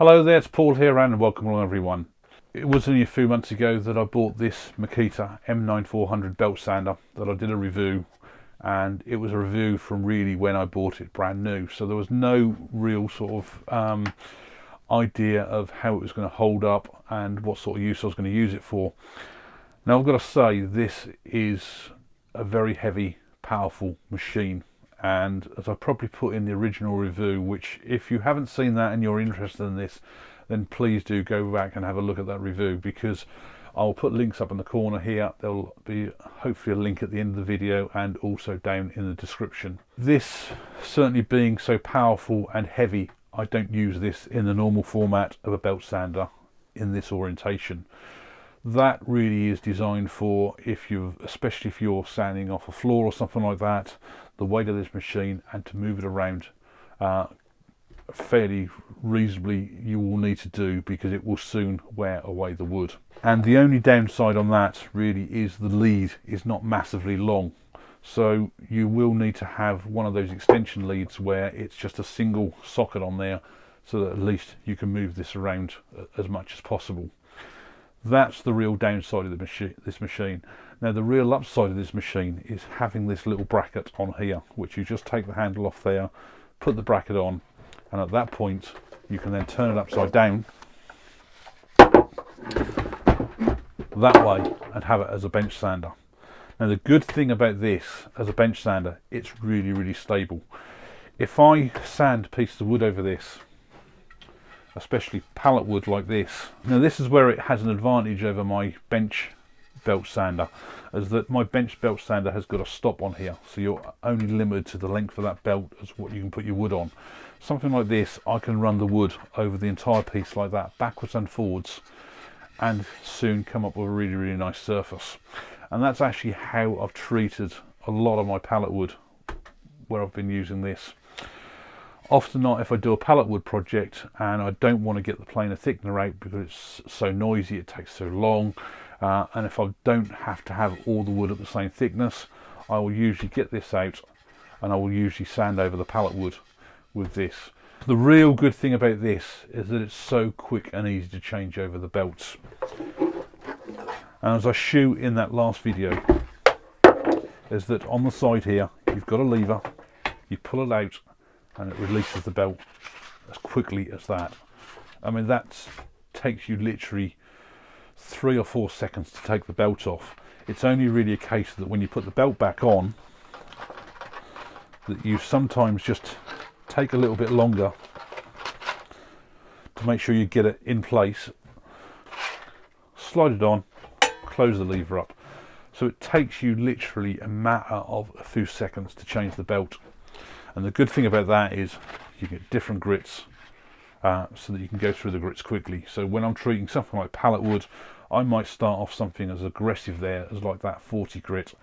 Hello there, it's Paul here and welcome along everyone. It was only a few months ago that I bought this Makita M9400 belt sander that I did a review, and it was a review from really when I bought it brand new, so there was no real sort of idea of how it was going to hold up and what sort of use I was going to use it for. Now I've got to say, this is a very heavy, powerful machine, and as I probably put in the original review, which if you haven't seen that and you're interested in this, then please do go back and have a look at that review, because I'll put links up in the corner here. There'll be hopefully a link at the end of the video and also down in the description. This certainly being so powerful and heavy, I don't use this in the normal format of a belt sander in this orientation. That really is designed for especially if you're sanding off a floor or something like that, the weight of this machine, and to move it around fairly reasonably you will need to do, because it will soon wear away the wood. And the only downside on that really is the lead is not massively long, so you will need to have one of those extension leads where it's just a single socket on there, so that at least you can move this around as much as possible. That's the real downside of this machine. Now the real upside of this machine is having this little bracket on here, which you just take the handle off there, put the bracket on, and at that point you can then turn it upside down that way and have it as a bench sander. Now the good thing about this as a bench sander, it's really stable. If I sand pieces of wood over this, especially pallet wood like this, now this is where it has an advantage over my bench belt sander, is that my bench belt sander has got a stop on here, so you're only limited to the length of that belt as what you can put your wood on. Something like this, I can run the wood over the entire piece like that, backwards and forwards, and soon come up with a really nice surface. And that's actually how I've treated a lot of my pallet wood where I've been using this. Often not, if I do a pallet wood project and I don't want to get the planer thickener out because it's so noisy, it takes so long, and if I don't have to have all the wood at the same thickness, I will usually get this out and I will usually sand over the pallet wood with this. The real good thing about this is that it's so quick and easy to change over the belts. And as I show in that last video, is that on the side here you've got a lever, you pull it out and it releases the belt as quickly as that. I mean, that takes you literally 3 or 4 seconds to take the belt off. It's only really a case that when you put the belt back on, that you sometimes just take a little bit longer to make sure you get it in place, slide it on, close the lever up. So it takes you literally a matter of a few seconds to change the belt. And the good thing about that is you get different grits, so that you can go through the grits quickly. So when I'm treating something like pallet wood, I might start off something as aggressive there as like that 40 grit,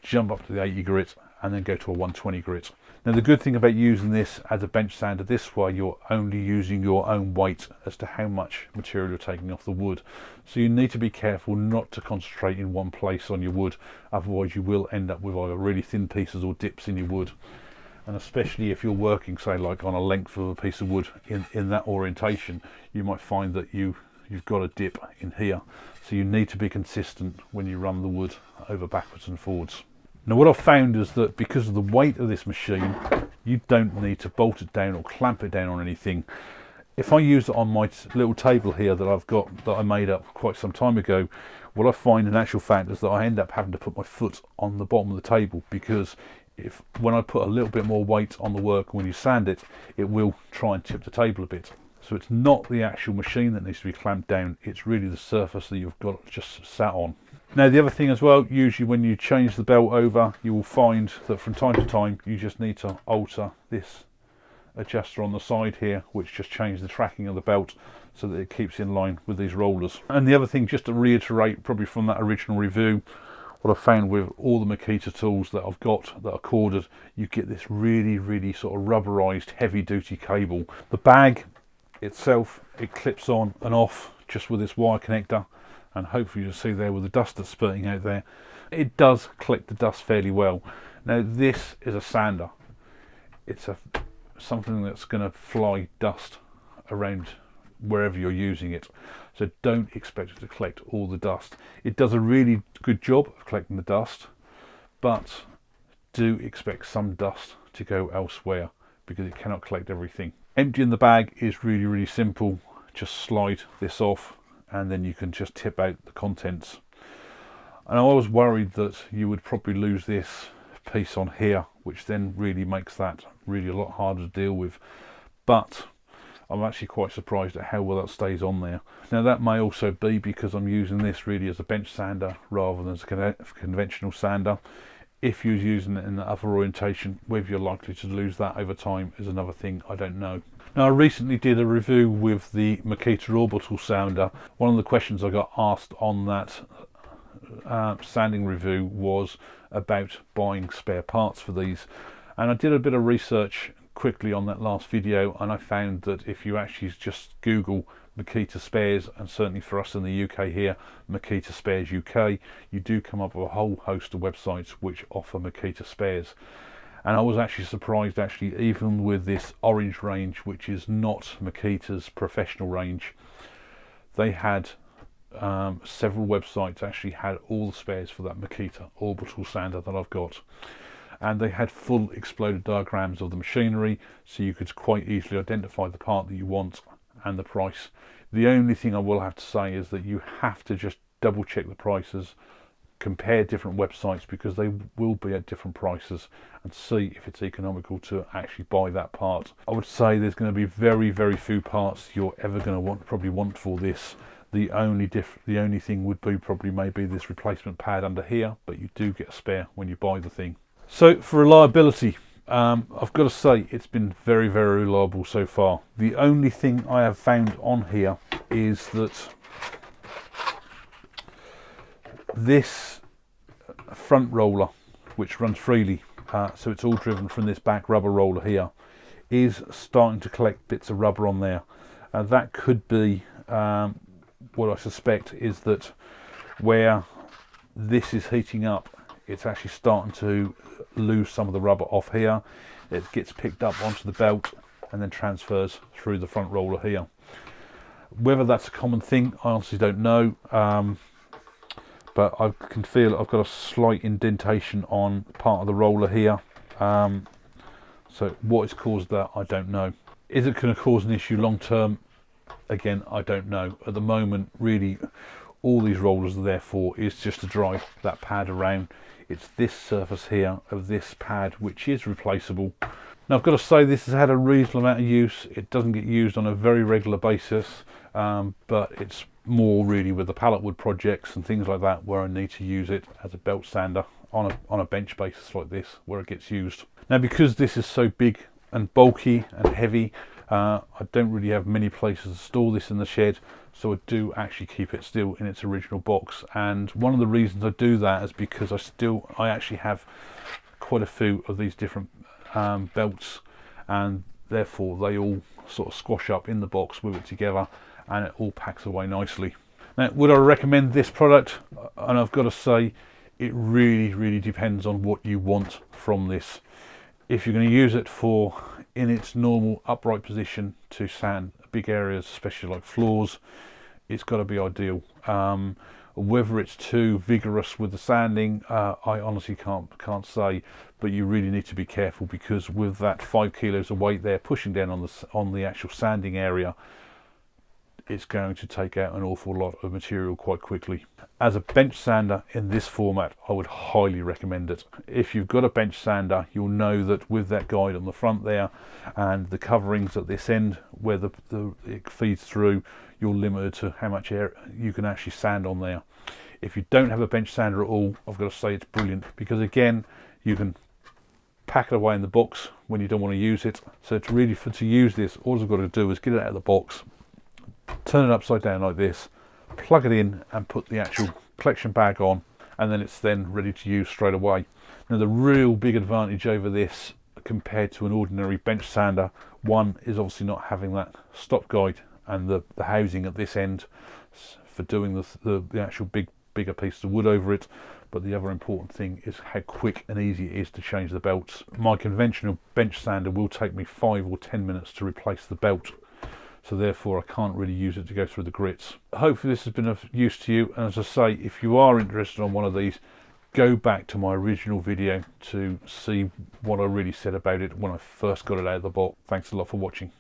jump up to the 80 grit, and then go to a 120 grit. Now the good thing about using this as a bench sander this way, you're only using your own weight as to how much material you're taking off the wood. So you need to be careful not to concentrate in one place on your wood, otherwise you will end up with either really thin pieces or dips in your wood. And especially if you're working, say, like on a length of a piece of wood in that orientation, you might find that you've got a dip in here. So you need to be consistent when you run the wood over backwards and forwards. Now what I've found is that because of the weight of this machine, you don't need to bolt it down or clamp it down on anything. If I use it on my little table here that I've got, that I made up quite some time ago, what I find in actual fact is that I end up having to put my foot on the bottom of the table, because when I put a little bit more weight on the work, when you sand it, it will try and tip the table a bit. So it's not the actual machine that needs to be clamped down, it's really the surface that you've got just sat on. Now the other thing as well, usually when you change the belt over, you will find that from time to time you just need to alter this adjuster on the side here, which just changes the tracking of the belt so that it keeps in line with these rollers. And the other thing, just to reiterate probably from that original review, what I've found with all the Makita tools that I've got that are corded, you get this really sort of rubberized heavy duty cable. The bag itself, it clips on and off just with this wire connector, and hopefully you'll see there with the dust that's spurting out there, it does collect the dust fairly well. Now this is a sander, it's something that's going to fly dust around wherever you're using it. So don't expect it to collect all the dust. It does a really good job of collecting the dust, but do expect some dust to go elsewhere because it cannot collect everything. Emptying the bag is really, really simple. Just slide this off and then you can just tip out the contents. And I was worried that you would probably lose this piece on here, which then really makes that really a lot harder to deal with. But I'm actually quite surprised at how well that stays on there. Now that may also be because I'm using this really as a bench sander rather than as a conventional sander. If you're using it in the other orientation, whether you're likely to lose that over time is another thing I don't know. Now I recently did a review with the Makita orbital sander. One of the questions I got asked on that sanding review was about buying spare parts for these, and I did a bit of research quickly on that last video, and I found that if you actually just Google Makita spares, and certainly for us in the UK here, Makita spares UK, you do come up with a whole host of websites which offer Makita spares. And I was actually surprised, actually, even with this orange range, which is not Makita's professional range, they had several websites actually had all the spares for that Makita orbital sander that I've got, and they had full exploded diagrams of the machinery, so you could quite easily identify the part that you want and the price. The only thing I will have to say is that you have to just double check the prices, compare different websites because they will be at different prices, and see if it's economical to actually buy that part. I would say there's going to be very, very few parts you're ever going to probably want for this. The only thing would be probably maybe this replacement pad under here, but you do get a spare when you buy the thing. So for reliability, I've got to say it's been very, very reliable so far. The only thing I have found on here is that this front roller, which runs freely, so it's all driven from this back rubber roller here, is starting to collect bits of rubber on there. That could be what I suspect is that where this is heating up, it's actually starting to lose some of the rubber off here. It gets picked up onto the belt and then transfers through the front roller here. Whether that's a common thing, I honestly don't know, but I can feel I've got a slight indentation on part of the roller here, so what has caused that, I don't know. Is it going to cause an issue long term? Again, I don't know. At the moment, really, all these rollers are there for is just to drive that pad around. It's this surface here of this pad which is replaceable. Now I've got to say this has had a reasonable amount of use. It doesn't get used on a very regular basis, but it's more really with the pallet wood projects and things like that where I need to use it as a belt sander on a bench basis like this where it gets used. Now because this is so big and bulky and heavy, I don't really have many places to store this in the shed, so I do actually keep it still in its original box. And one of the reasons I do that is because I actually have quite a few of these different belts, and therefore they all sort of squash up in the box with it together and it all packs away nicely. Now would I recommend this product? And I've got to say it really depends on what you want from this. If you're going to use it for in its normal upright position to sand big areas, especially like floors, it's got to be ideal. Whether it's too vigorous with the sanding, I honestly can't say, but you really need to be careful because with that 5 kilos of weight there pushing down on the actual sanding area, it's going to take out an awful lot of material quite quickly. As a bench sander in this format, I would highly recommend it. If you've got a bench sander, you'll know that with that guide on the front there and the coverings at this end where it feeds through, you're limited to how much air you can actually sand on there. If you don't have a bench sander at all, I've got to say it's brilliant because again, you can pack it away in the box when you don't want to use it. So it's really to use this, all I've got to do is get it out of the box, turn it upside down like this, plug it in and put the actual collection bag on, and then it's then ready to use straight away. Now the real big advantage over this compared to an ordinary bench sander, one is obviously not having that stop guide and the housing at this end for doing the actual bigger piece of wood over it, but the other important thing is how quick and easy it is to change the belts. My conventional bench sander will take me 5 or 10 minutes to replace the belt, so therefore I can't really use it to go through the grits. Hopefully this has been of use to you, and as I say, if you are interested on one of these, go back to my original video to see what I really said about it when I first got it out of the box. Thanks a lot for watching.